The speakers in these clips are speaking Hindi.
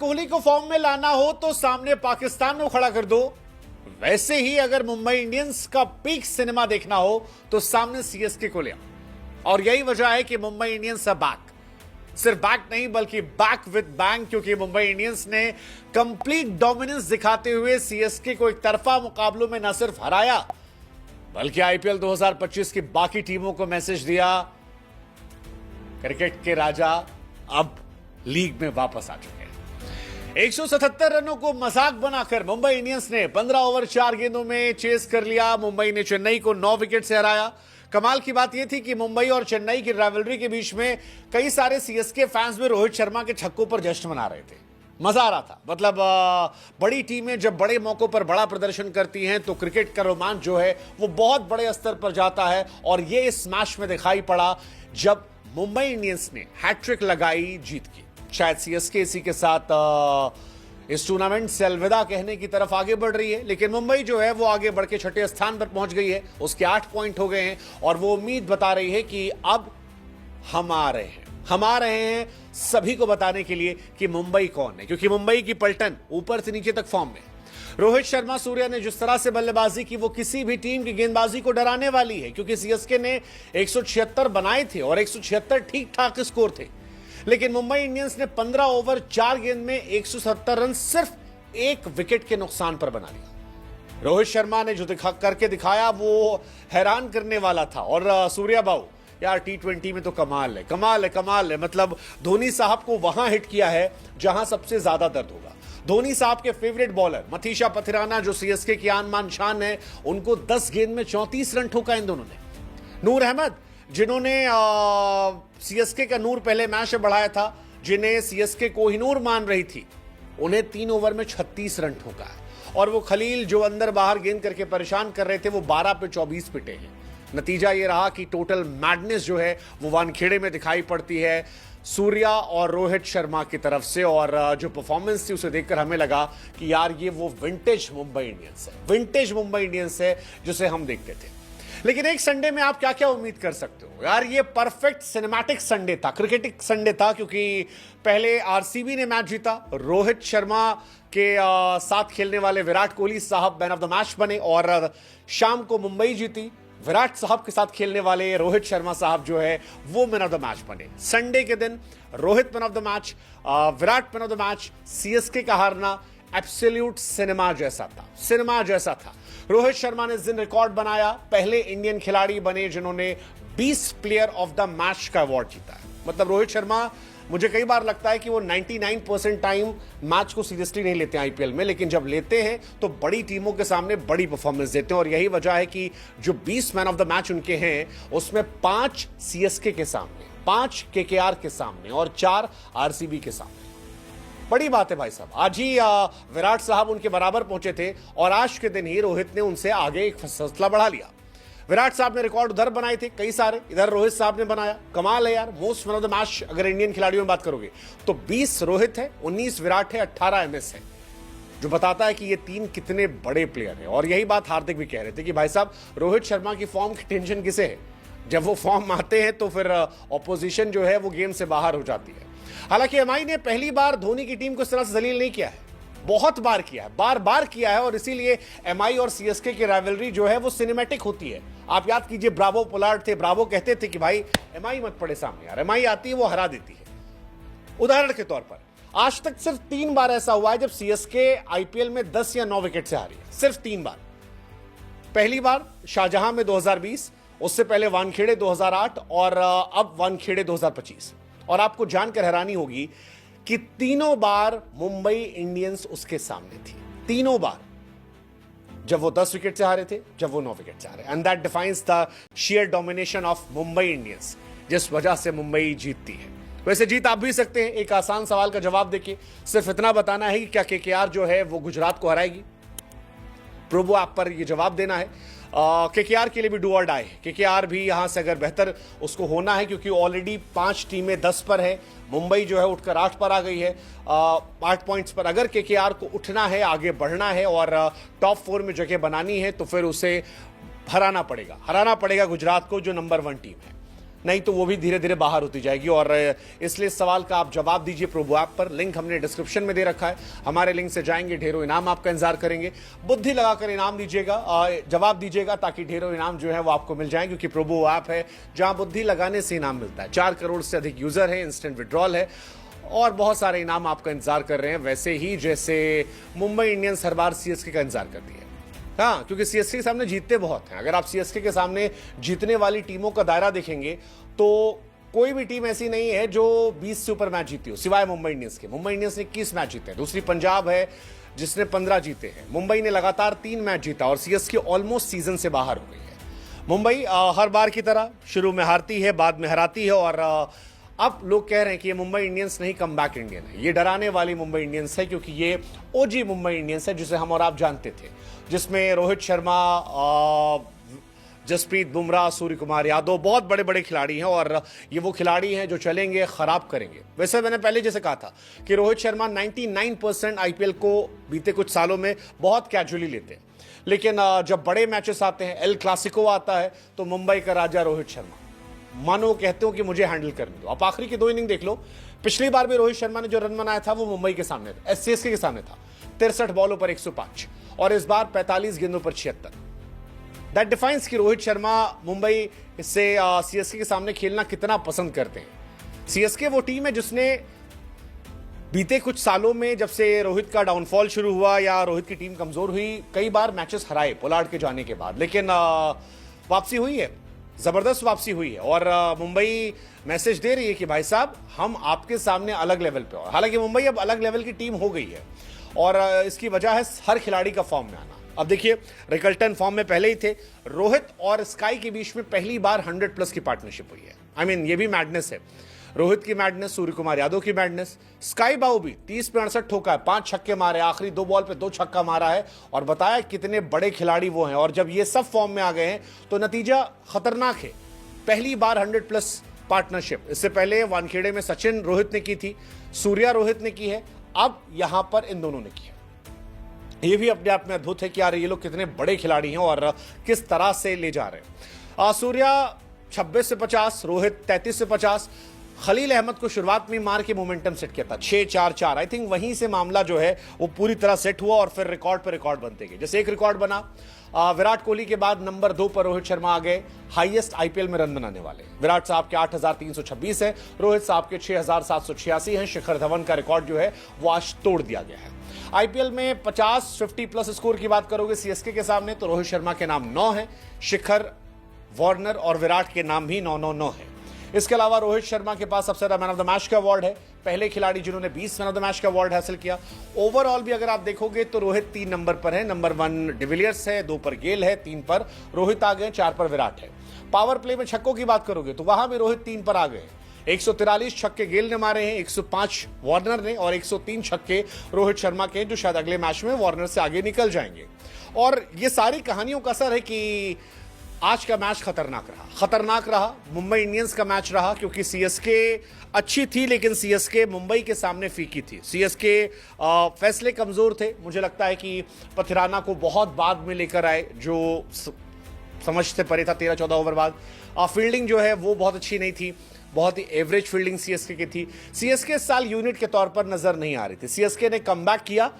कोहली को फॉर्म में लाना हो तो सामने पाकिस्तान को खड़ा कर दो। वैसे ही अगर मुंबई इंडियंस का पीक सिनेमा देखना हो तो सामने सीएसके को ले आओ। और यही वजह है कि मुंबई इंडियंस बैक, सिर्फ बैक नहीं बल्कि बैक विद बैंग, क्योंकि मुंबई इंडियंस ने कंप्लीट डोमिनेंस दिखाते हुए सीएसके को एक तरफा मुकाबलों में न सिर्फ हराया बल्कि आईपीएल 2025 की बाकी टीमों को मैसेज दिया, क्रिकेट के राजा अब लीग में वापस आ चुके हैं। 177 रनों को मजाक बनाकर मुंबई इंडियंस ने 15 ओवर 4 गेंदों में चेस कर लिया। मुंबई ने चेन्नई को 9 विकेट से हराया। कमाल की बात यह थी कि मुंबई और चेन्नई की राइवलरी के बीच में कई सारे सीएसके फैंस भी रोहित शर्मा के छक्कों पर जश्न मना रहे थे। मजा आ रहा था। मतलब बड़ी टीमें जब बड़े मौकों पर बड़ा प्रदर्शन करती हैं तो क्रिकेट का रोमांच जो है वो बहुत बड़े स्तर पर जाता है, और ये इस मैच में दिखाई पड़ा जब मुंबई इंडियंस ने हैट्रिक लगाई जीत की। शायद सीएसके इसी के साथ इस टूर्नामेंट से अलविदा कहने की तरफ आगे बढ़ रही है, लेकिन मुंबई जो है वो आगे बढ़ के 6ठे स्थान पर पहुंच गई है। उसके 8 पॉइंट हो गए हैं और वो उम्मीद बता रही है कि अब हम आ रहे हैं सभी को बताने के लिए कि मुंबई कौन है, क्योंकि मुंबई की पलटन ऊपर से नीचे तक फॉर्म में। रोहित शर्मा सूर्या ने जिस तरह से बल्लेबाजी की वो किसी भी टीम की गेंदबाजी को डराने वाली है, क्योंकि सीएसके ने 176 बनाए थे और 176 ठीक ठाक स्कोर थे, लेकिन मुंबई इंडियंस ने 15 ओवर 4 गेंद में 170 रन सिर्फ 1 विकेट के नुकसान पर बना लिया। रोहित शर्मा ने जो करके दिखाया वो हैरान करने वाला था। और सूर्या बाबू यार T20 में तो कमाल है। मतलब धोनी साहब को वहां हिट किया है जहां सबसे ज्यादा दर्द होगा। धोनी साहब के फेवरेट बॉलर मथीशा पथिराना जो सीएसके की आन मान शान है, उनको 10 गेंद में 34 रन ठोका इन दोनों ने। नूर अहमद जिन्होंने सीएसके का नूर पहले मैच में बढ़ाया था, जिन्हें सीएसके कोहिनूर मान रही थी, उन्हें 3 ओवर में 36 रन ठोका है। और वो खलील जो अंदर बाहर गेंद करके परेशान कर रहे थे वो 12 पे 24 पिटे हैं। नतीजा ये रहा कि टोटल मैडनेस जो है वो वानखेड़े में दिखाई पड़ती है सूर्या और रोहित शर्मा की तरफ से। और जो परफॉर्मेंस थी उसे देखकर हमें लगा कि यार ये वो विंटेज मुंबई इंडियंस है जिसे हम देखते थे। लेकिन एक संडे में आप क्या क्या उम्मीद कर सकते हो यार, ये परफेक्ट सिनेमैटिक संडे था, क्रिकेटिक संडे था, क्योंकि पहले आरसीबी ने मैच जीता, रोहित शर्मा के साथ खेलने वाले विराट कोहली साहब मैन ऑफ द मैच बने, और शाम को मुंबई जीती, विराट साहब के साथ खेलने वाले रोहित शर्मा साहब जो है वो मैन ऑफ द मैच बने। संडे के दिन Rohit man of the match, Virat man of the match, CSK का हारना एब्सोल्यूट सिनेमा जैसा था। रोहित शर्मा ने इस दिन रिकॉर्ड बनाया, पहले इंडियन खिलाड़ी बने जिन्होंने 20 प्लेयर ऑफ द मैच का अवार्ड जीता है। मतलब रोहित शर्मा, मुझे कई बार लगता है कि वो 99% टाइम मैच को सीरियसली नहीं लेते हैं आईपीएल में, लेकिन जब लेते हैं तो बड़ी टीमों के सामने बड़ी परफॉर्मेंस देते हैं। और यही वजह है कि जो 20 मैन ऑफ द मैच उनके हैं उसमें 5 सीएसके के सामने, 5 केकेआर के सामने और 4 आरसीबी के सामने। बड़ी बात है भाई साहब। आज ही विराट साहब उनके बराबर पहुंचे थे और आज के दिन ही रोहित ने उनसे आगे एक फैसला बढ़ा लिया। विराट साहब ने रिकॉर्ड उधर बनाए थे कई सारे, इधर रोहित साहब ने बनाया। कमाल है यार। Most man of the match अगर इंडियन खिलाड़ियों में बात करोगे तो 20 रोहित है, 19 विराट है, 18 एमएस है, जो बताता है कि ये 3 कितने बड़े प्लेयर हैं। और यही बात हार्दिक भी कह रहे थे कि भाई साहब रोहित शर्मा की फॉर्म की टेंशन किसे है, जब वो फॉर्म आते हैं तो फिर ऑपोजिशन जो है वो गेम से बाहर हो जाती है। हालांकि एमआई ने पहली बार धोनी की टीम को इस तरह से जलील नहीं किया है, बहुत बार किया है, बार किया है, और इसीलिए एमआई और सीएसके की राइवलरी जो है वो सिनेमैटिक होती है। आप याद कीजिए ब्रावो पोलार्ड थे, ब्रावो कहते थे कि भाई एमआई मत पड़े सामने यार, एमआई आती है वो हरा देती है। उदाहरण के तौर पर आज तक सिर्फ 3 बार ऐसा हुआ है जब सीएसके आईपीएल में 10 या 9 विकेट से हारी है, सिर्फ 3 बार। पहली बार शाहजहां में 2020, उससे पहले वानखेड़े 2008 और अब वानखेड़े 2025। और आपको जानकर हैरानी होगी कि तीनों बार मुंबई इंडियंस उसके सामने थी, तीनों बार, जब वो 10 विकेट से हारे थे, जब वो 9 विकेट से हारे। And that defines the share domination of Mumbai Indians, जिस वजह से मुंबई जीतती है। वैसे जीत आप भी सकते हैं। एक आसान सवाल का जवाब देखिए, सिर्फ इतना बताना है कि क्या केकेआर जो है वो गुजरात को हराएगी। प्रोबो ऐप पर यह जवाब देना है। केकेआर के लिए भी डू और डाई है। केकेआर भी यहां से अगर बेहतर उसको होना है, क्योंकि ऑलरेडी 5 टीमें 10 पर है, मुंबई जो है उठकर 8 पर आ गई है, 8 पॉइंट्स पर। अगर केकेआर को उठना है, आगे बढ़ना है और टॉप 4 में जगह बनानी है तो फिर उसे हराना पड़ेगा गुजरात को, जो नंबर 1 टीम है। नहीं तो वो भी धीरे धीरे बाहर होती जाएगी। और इसलिए इस सवाल का आप जवाब दीजिए प्रोबो ऐप पर, लिंक हमने डिस्क्रिप्शन में दे रखा है। हमारे लिंक से जाएंगे, ढेरों इनाम आपका इंतजार करेंगे। बुद्धि लगाकर इनाम दीजिएगा, जवाब दीजिएगा, ताकि ढेरों इनाम जो है वो आपको मिल जाए, क्योंकि प्रोबो ऐप है जहां बुद्धि लगाने से इनाम मिलता है। 4 करोड़ से अधिक यूजर है, इंस्टेंट विड्रॉल है और बहुत सारे इनाम आपका इंतजार कर रहे हैं, वैसे ही जैसे मुंबई इंडियंस हर बार सीएसके का इंतजार करती है। हाँ, क्योंकि सीएसके के सामने जीतते बहुत हैं। अगर आप सीएसके के सामने जीतने वाली टीमों का दायरा देखेंगे तो कोई भी टीम ऐसी नहीं है जो 20 से ऊपर मैच जीती हो, सिवाय मुंबई इंडियंस के। मुंबई इंडियंस ने 21 मैच जीते हैं। दूसरी पंजाब है जिसने 15 जीते हैं। मुंबई ने लगातार 3 मैच जीता और सीएसके ऑलमोस्ट सीजन से बाहर हो गई है। मुंबई हर बार की तरह शुरू में हारती है, बाद में हराती है और अब लोग कह रहे हैं कि ये मुंबई इंडियंस नहीं, कमबैक इंडियन है। ये डराने वाली मुंबई इंडियंस है, क्योंकि ये ओजी मुंबई इंडियंस है जिसे हम और आप जानते थे, जिसमें रोहित शर्मा, जसप्रीत बुमराह, सूर्य कुमार यादव बहुत बड़े बड़े खिलाड़ी हैं और ये वो खिलाड़ी हैं जो चलेंगे, खराब करेंगे। वैसे मैंने पहले जैसे कहा था कि रोहित शर्मा 99% आईपीएल को बीते कुछ सालों में बहुत कैजुअली लेते हैं, लेकिन जब बड़े मैचेस आते हैं, एल क्लासिको आता है, तो मुंबई का राजा रोहित शर्मा मानो कहते हो कि मुझे हैंडल करने दो। आप आखिरी की 2 इनिंग देख लो, पिछली बार भी रोहित शर्मा ने जो रन बनाया था वो मुंबई के सामने था, सीएसके के सामने था, 63 बॉलों पर 105 और इस बार 45 गेंदों पर 76। दैट डिफाइंस कि रोहित शर्मा मुंबई से सीएसके के सामने खेलना कितना पसंद करते हैं। सीएसके वो टीम है जिसने बीते कुछ सालों में, जब से रोहित का डाउनफॉल शुरू हुआ या रोहित की टीम कमजोर हुई, कई बार मैचेस हराए पोलार्ड के जाने के बाद, लेकिन वापसी हुई है, जबरदस्त वापसी हुई है और मुंबई मैसेज दे रही है कि भाई साहब हम आपके सामने अलग लेवल पे। और हालांकि मुंबई अब अलग लेवल की टीम हो गई है और इसकी वजह है हर खिलाड़ी का फॉर्म में आना। अब देखिए, रिकल्टन फॉर्म में पहले ही थे, रोहित और स्काई के बीच में पहली बार 100+ की पार्टनरशिप हुई है। आई मीन ये भी मैडनेस है, रोहित की मैडनेस, सूर्य कुमार यादव की मैडनेस। स्काई बाउ भी 30 पे 68 ठोका है, 5 छक्के मारे, आखिरी 2 बॉल पे 2 छक्का मारा है और बताया कितने बड़े खिलाड़ी वो हैं। और जब ये सब फॉर्म में आ गए हैं तो नतीजा खतरनाक है। पहली बार 100+ पार्टनरशिप। इससे पहले वानखेड़े में सचिन रोहित ने की थी, सूर्या रोहित ने की है, अब यहां पर इन दोनों ने की है। ये भी अपने आप में अद्भुत है कि यार ये लोग कितने बड़े खिलाड़ी हैं और किस तरह से ले जा रहे हैं। सूर्या 26 से 50, रोहित 33 से 50। खलील अहमद को शुरुआत में मार के मोमेंटम सेट किया था 6-4-4। आई थिंक वहीं से मामला जो है वो पूरी तरह सेट हुआ और फिर रिकॉर्ड पर रिकॉर्ड बनते गए। जैसे एक रिकॉर्ड बना, विराट कोहली के बाद नंबर 2 पर रोहित शर्मा आ गए, हाईएस्ट आईपीएल में रन बनाने वाले। विराट साहब के 8,326 है, रोहित साहब के 6,786 हैं। शिखर धवन का रिकॉर्ड जो है वो आज तोड़ दिया गया है। आईपीएल में 50+ स्कोर की बात करोगे सीएसके के सामने तो रोहित शर्मा के नाम 9 है, शिखर, वार्नर और विराट के नाम भी 9-9-9 है। इसके अलावा रोहित शर्मा के पास सबसे ज्यादा मैन ऑफ द मैच का अवार्ड है, पहले खिलाड़ी जिन्होंने 20 मैन ऑफ द मैच का अवार्ड हासिल किया। ओवरऑल भी अगर आप देखोगे तो रोहित 3 नंबर पर है, नंबर 1 डिविलियर्स है, 2 पर गेल है, 3 पर रोहित आ गए, 4 पर विराट है। पावर प्ले में छक्कों की बात करोगे तो वहां भी रोहित 3 पर आ गए। 143 छक्के गेल ने मारे हैं, 105 वार्नर ने और 103 छक्के रोहित शर्मा के, जो शायद अगले मैच में वार्नर से आगे निकल जाएंगे। और ये सारी कहानियों का असर है कि आज का मैच खतरनाक रहा। मुंबई इंडियंस का मैच रहा, क्योंकि सीएसके अच्छी थी लेकिन सीएसके मुंबई के सामने फीकी थी। सीएसके फैसले कमजोर थे। मुझे लगता है कि पथिराना को बहुत बाद में लेकर आए, जो समझ से परे था 13-14 ओवर बाद। फील्डिंग जो है वो बहुत अच्छी नहीं थी, बहुत ही एवरेज फील्डिंग सीएसके की थी। सीएसके इस साल यूनिट के तौर पर नजर नहीं आ रही थी। सीएसके ने कमबैक किया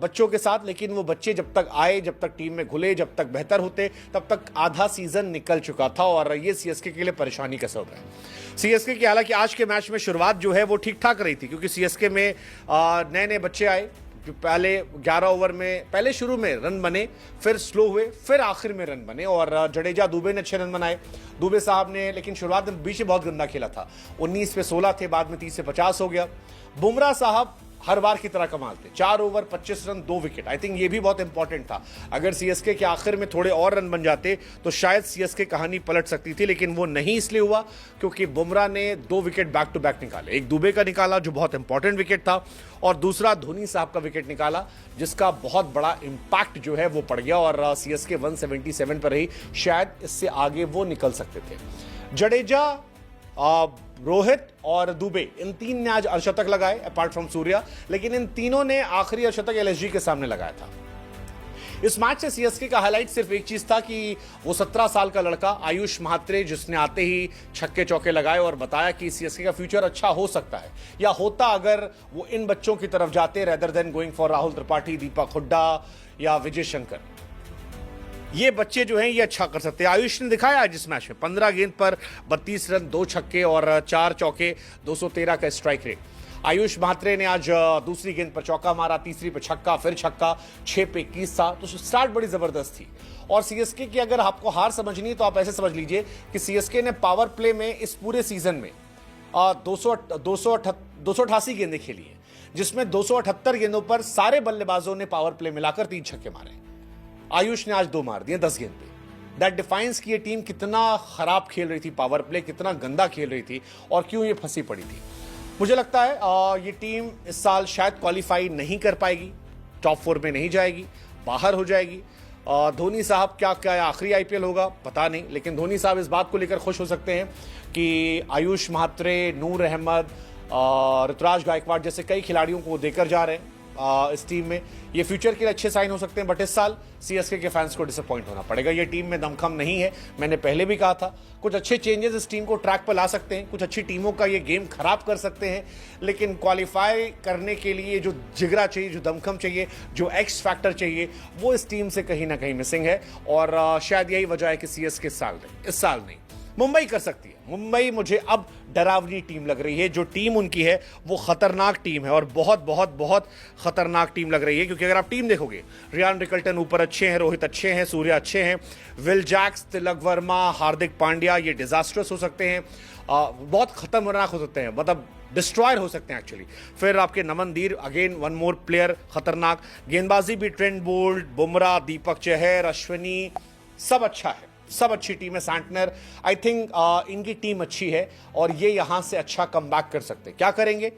बच्चों के साथ, लेकिन वो बच्चे जब तक आए, जब तक टीम में घुले, जब तक बेहतर होते, तब तक आधा सीजन निकल चुका था और ये सीएसके के लिए परेशानी का सबब है। सीएसके की हालांकि आज के मैच में शुरुआत जो है वो ठीक ठाक रही थी, क्योंकि सीएसके में नए नए बच्चे आए। पहले 11 ओवर में पहले शुरू में रन बने, फिर स्लो हुए, फिर आखिर में रन बने और जडेजा, दुबे ने अच्छे रन बनाए। दुबे साहब ने लेकिन शुरुआत में बीच में बहुत गंदा खेला था, 19 पे 16 थे, बाद में 30 से 50 हो गया। बुमराह साहब हर बार की तरह कमाल थे, 4 over 25 run 2 wicket. I think ये भी बहुत इंपॉर्टेंट था। अगर सीएसके के आखिर में थोड़े और रन बन जाते तो शायद सीएसके कहानी पलट सकती थी, लेकिन वो नहीं इसलिए हुआ क्योंकि बुमराह ने 2 विकेट बैक टू बैक निकाले। एक दुबे का निकाला जो बहुत इंपॉर्टेंट विकेट था, और दूसरा धोनी साहब का विकेट निकाला जिसका बहुत बड़ा इंपैक्ट जो है वो पड़ गया और सीएसके 177 पर रही। शायद इससे आगे वो निकल सकते थे। जडेजा, रोहित और दुबे, इन 3 ने आज अर्धशतक लगाए अपार्ट फ्रॉम सूर्या, लेकिन इन तीनों ने आखिरी अर्धशतक एलएसजी के सामने लगाया था। इस मैच से सीएसके का हाईलाइट सिर्फ एक चीज था कि वो 17 साल का लड़का आयुष म्हात्रे, जिसने आते ही छक्के चौके लगाए और बताया कि सीएसके का फ्यूचर अच्छा हो सकता है या होता अगर वो इन बच्चों की तरफ जाते rather than going for Rahul Tripathi, Deepak Hooda या विजय शंकर। ये बच्चे जो हैं ये अच्छा कर सकते हैं। आयुष ने दिखाया आज इस मैच में 15 गेंद पर 32 रन, 2 छक्के और 4 चौके, 213 का स्ट्राइक रेट। आयुष म्हात्रे ने आज दूसरी गेंद पर चौका मारा, तीसरी पे छक्का, फिर छक्का, 6 पे 21 था। तो स्टार्ट बड़ी जबरदस्त थी। और सीएसके की अगर आपको हार समझनी तो आप ऐसे समझ लीजिए कि सीएसके ने पावर प्ले में इस पूरे सीजन में 288 गेंदें खेली है, जिसमें 278 गेंदों पर सारे बल्लेबाजों ने पावर प्ले मिलाकर 3 छक्के मारे। आयुष ने आज 2 मार दिए 10 गेंद पे। दैट डिफाइंस कि ये टीम कितना खराब खेल रही थी, पावर प्ले कितना गंदा खेल रही थी और क्यों ये फंसी पड़ी थी। मुझे लगता है ये टीम इस साल शायद क्वालिफाई नहीं कर पाएगी, टॉप 4 में नहीं जाएगी, बाहर हो जाएगी। धोनी साहब क्या क्या आखिरी आईपीएल होगा पता नहीं, लेकिन धोनी साहब इस बात को लेकर खुश हो सकते हैं कि आयुष म्हात्रे, नूर अहमद, ऋतुराज गायकवाड़ जैसे कई खिलाड़ियों को देकर जा रहे हैं इस टीम में। ये फ्यूचर के लिए अच्छे साइन हो सकते हैं, बट इस साल सीएसके के फैंस को डिसअपॉइंट होना पड़ेगा। ये टीम में दमखम नहीं है, मैंने पहले भी कहा था। कुछ अच्छे चेंजेस इस टीम को ट्रैक पर ला सकते हैं, कुछ अच्छी टीमों का ये गेम खराब कर सकते हैं, लेकिन क्वालिफाई करने के लिए जो जिगरा चाहिए, जो दमखम चाहिए, जो एक्स फैक्टर चाहिए, वो इस टीम से कहीं ना कहीं मिसिंग है। और शायद यही वजह है कि सीएसके इस साल नहीं। मुंबई कर सकती है। मुंबई मुझे अब डरावनी टीम लग रही है। जो टीम उनकी है वो खतरनाक टीम है और बहुत बहुत बहुत खतरनाक टीम लग रही है, क्योंकि अगर आप टीम देखोगे, रियान रिकल्टन ऊपर अच्छे हैं, रोहित अच्छे हैं, सूर्या अच्छे हैं, विल जैक्स, तिलक वर्मा, हार्दिक पांड्या, ये डिजास्टर्स हो सकते हैं, बहुत खतरनाक हो सकते हैं, मतलब डिस्ट्रॉयर हो सकते हैं एक्चुअली। फिर आपके नमनदीर, अगेन वन मोर प्लेयर खतरनाक। गेंदबाजी भी ट्रेंट बोल्ट, बुमराह, दीपक चहर, अश्विनी, सब अच्छा है, सब अच्छी टीम है। सैंटनर, आई थिंक इनकी टीम अच्छी है और ये यहां से अच्छा कमबैक कर सकते हैं। क्या करेंगे